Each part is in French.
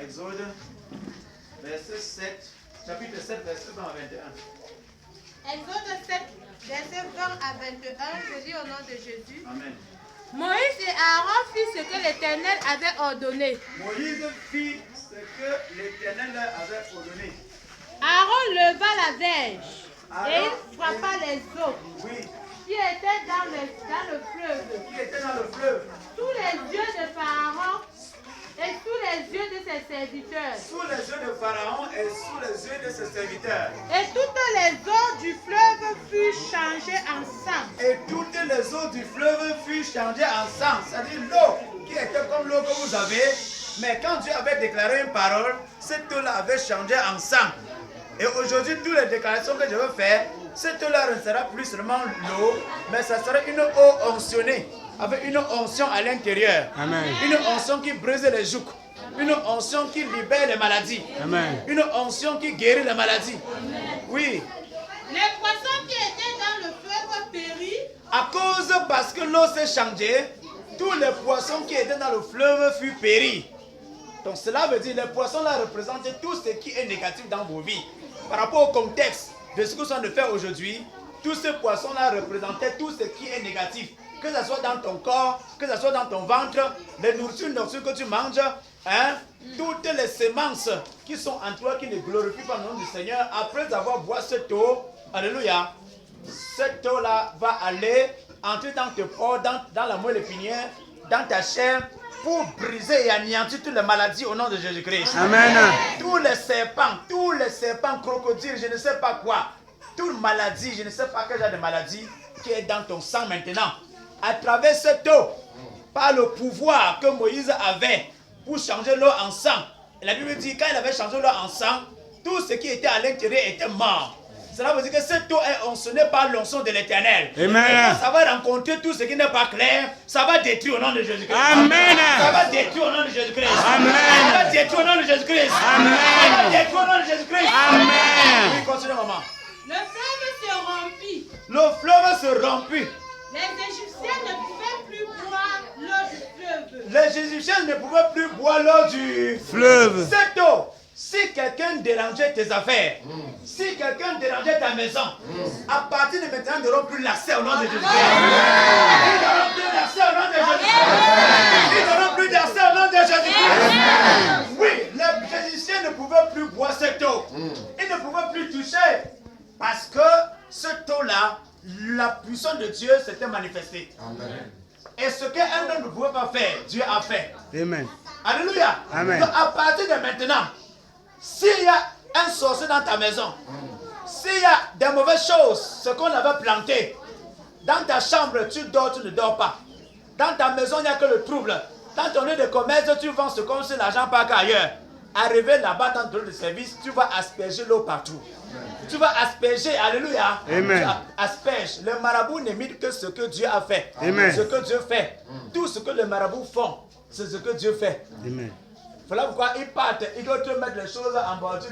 Exode, verset 7, chapitre 7, verset 20 à 21. Exode 7, verset 20 à 21, je dis au nom de Jésus. Amen. Moïse et Aaron firent ce que l'Éternel avait ordonné. Moïse fit ce que l'Éternel avait ordonné. Aaron leva la verge et Aaron il frappa les eaux Oui, qui étaient dans le fleuve. qui était dans le fleuve, Sous les yeux de Pharaon et sous les yeux de ses serviteurs. sous les yeux de Pharaon et sous les yeux de ses serviteurs. Et toutes les eaux du fleuve furent changées en sang. Et toutes les eaux du fleuve furent changées en sang. C'est-à-dire l'eau qui était comme l'eau que vous avez. Mais quand Dieu avait déclaré une parole, cette eau-là avait changé en sang. Et aujourd'hui, toutes les déclarations que je veux faire, cette eau-là ne sera plus seulement l'eau, mais ça sera une eau onctionnée, avec une onction à l'intérieur. Amen. Une onction qui brise les jougs. Une onction qui libère les maladies. Amen. Une onction qui guérit les maladies. Oui. Les poissons qui étaient dans le fleuve périrent. À cause parce que l'eau s'est changée, tous les poissons qui étaient dans le fleuve furent péris. Donc cela veut dire que les poissons là représentent tout ce qui est négatif dans vos vies. Par rapport au contexte de ce que nous sommes de faire aujourd'hui, tous ces poissons là représentaient tout ce qui est négatif. Que ce soit dans ton corps, que ce soit dans ton ventre, les nourritures que tu manges, hein, toutes les semences qui sont en toi qui ne glorifient pas le nom du Seigneur, après avoir boire cette eau, alléluia, cette eau là va aller entrer dans tes pores, dans la moelle épinière, dans ta chair, pour briser et anéantir toutes les maladies au nom de Jésus-Christ. Amen. Tous les serpents, crocodiles, je ne sais pas quoi, toute maladie, je ne sais pas quel genre de maladie qui est dans ton sang maintenant. À travers cette eau, par le pouvoir que Moïse avait pour changer l'eau en sang. Et la Bible dit quand il avait changé l'eau en sang, tout ce qui était à l'intérieur était mort. Cela veut dire que cette eau est onctionnée par l'onction de l'Éternel. Amen. Et quand ça va rencontrer tout ce qui n'est pas clair, ça va détruire au nom de Jésus-Christ. Amen. Ça va détruire au nom de Jésus-Christ. Amen. Ça va détruire au nom de Jésus-Christ. Amen. Ça va détruire au nom de Jésus-Christ. Amen. Oui, continue, maman. Le fleuve se rompit. Le fleuve se rompit. Les Égyptiens ne pouvaient plus boire l'eau du fleuve. Les Égyptiens ne pouvaient plus boire l'eau du Fleuve. Cette eau, si quelqu'un dérangeait tes affaires, si quelqu'un dérangeait ta maison, à partir de maintenant, ils n'auront plus l'accès au nom de Jésus-Christ. Ils n'auront plus l'accès au nom de Jésus-Christ. Ils n'auront plus d'accès au nom de Jésus-Christ. Oui, les Égyptiens ne pouvaient plus boire cette eau. Ils ne pouvaient plus toucher. Parce que cette eau-là, la puissance de Dieu s'était manifestée. Amen. Et ce qu'un homme ne pouvait pas faire, Dieu a fait. Amen. Alléluia. Amen. Donc à partir de maintenant, s'il y a un sorcier dans ta maison, s'il y a des mauvaises choses, ce qu'on avait planté, dans ta chambre, tu dors, tu ne dors pas. Dans ta maison, il n'y a que le trouble. Dans ton lieu de commerce, tu vends ce comme si l'argent part ailleurs. Arrivé là-bas dans ton lieu de service, tu vas asperger l'eau partout. Tu vas asperger, alléluia. Amen. Tu asperges. Le marabout n'imite que ce que Dieu a fait. Amen. Ce que Dieu fait. Tout ce que les marabouts font, c'est ce que Dieu fait. Amen. Voilà pourquoi ils partent, ils doivent mettre les choses en bordure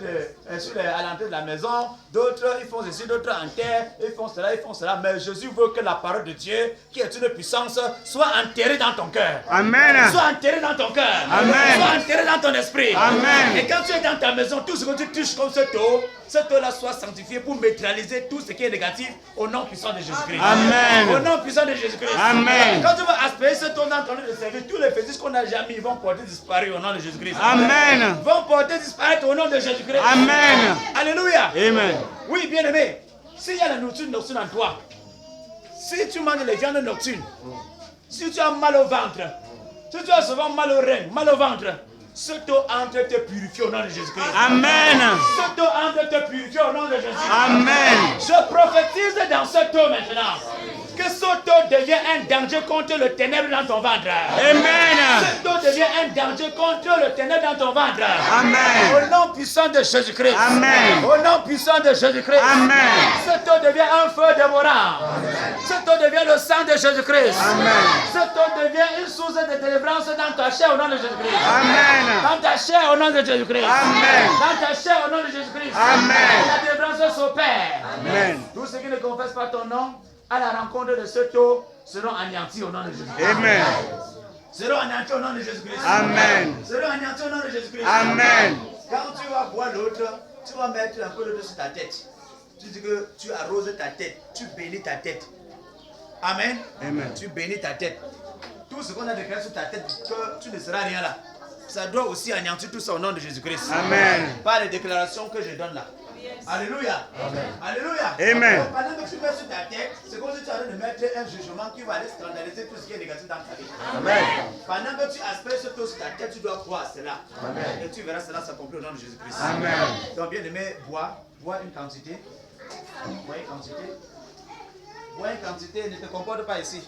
à l'entrée de la maison. D'autres, ils font ceci, d'autres en terre, ils font cela, ils font cela. Mais Jésus veut que la parole de Dieu, qui est une puissance, soit enterrée dans ton cœur. Amen. Soit enterrée dans ton cœur. Amen. Soit enterrée dans ton esprit. Amen. Et quand tu es dans ta maison, tout ce que tu touches comme cette eau-là soit sanctifiée pour neutraliser tout ce qui est négatif au nom puissant de Jésus-Christ. Amen. Au nom puissant de Jésus-Christ. Amen. Quand tu vas aspirer cette eau dans ton lieu de service, tous les fétiches qu'on n'a jamais, ils vont porter disparu au nom de Jésus-Christ. Amen. Vont porter disparaître au nom de Jésus-Christ. Amen. Alléluia. Amen. Oui, bien aimé, s'il y a la nourriture nocturne en toi, si tu manges les viandes nocturnes, si tu as mal au ventre, si tu as souvent mal au rein, mal au ventre, cette eau entre te purifier au nom de Jésus-Christ. Amen. Cette eau entre te purifier au nom de Jésus. Amen. Je prophétise dans cette eau maintenant que cette eau devient un danger contre le ténèbre dans ton ventre. Amen. Cette eau devient un danger contre le ténèbre dans ton ventre. Amen. Au nom puissant de Jésus-Christ. Amen. Au nom puissant de Jésus-Christ. Amen. Cette eau devient un feu dévorant. Cette eau devient le sang de Jésus-Christ. Amen. Cette eau devient une source de délivrance dans ta chair au nom de Jésus-Christ. Amen. Dans ta chair au nom de Jésus-Christ. Amen. Dans ta chair au nom de Jésus-Christ. Amen. La délivrance s'opère. Amen. Tous ceux qui ne confessent pas ton nom, à la rencontre de cette eau, seront anéantis au nom de Jésus-Christ. Amen. seront anéantis au nom de Jésus-Christ. Amen. Seront anéantis au nom de Jésus-Christ. Amen. Quand tu vas boire l'autre, tu vas mettre un peu d'eau sur ta tête. Tu dis que tu arroses ta tête, tu bénis ta tête. Amen. Amen. Tu bénis ta tête. Tout ce qu'on a déclaré sur ta tête, que tu ne seras rien là. Ça doit aussi anéantir tout ça au nom de Jésus-Christ. Amen. Par les déclarations que je donne là. Alléluia. Alléluia. Amen. Donc, pendant que tu mets sur ta tête, c'est comme si tu es en train de mettre un jugement qui va aller scandaliser tout ce qui est négatif dans ta vie. Amen. Pendant que tu asperges tout sur ta tête, tu dois croire cela. Amen. Et tu verras cela s'accomplir au nom de Jésus-Christ. Amen. Donc, bien aimé, bois une quantité. Bois une quantité. Bois une quantité, ne te comporte pas ici.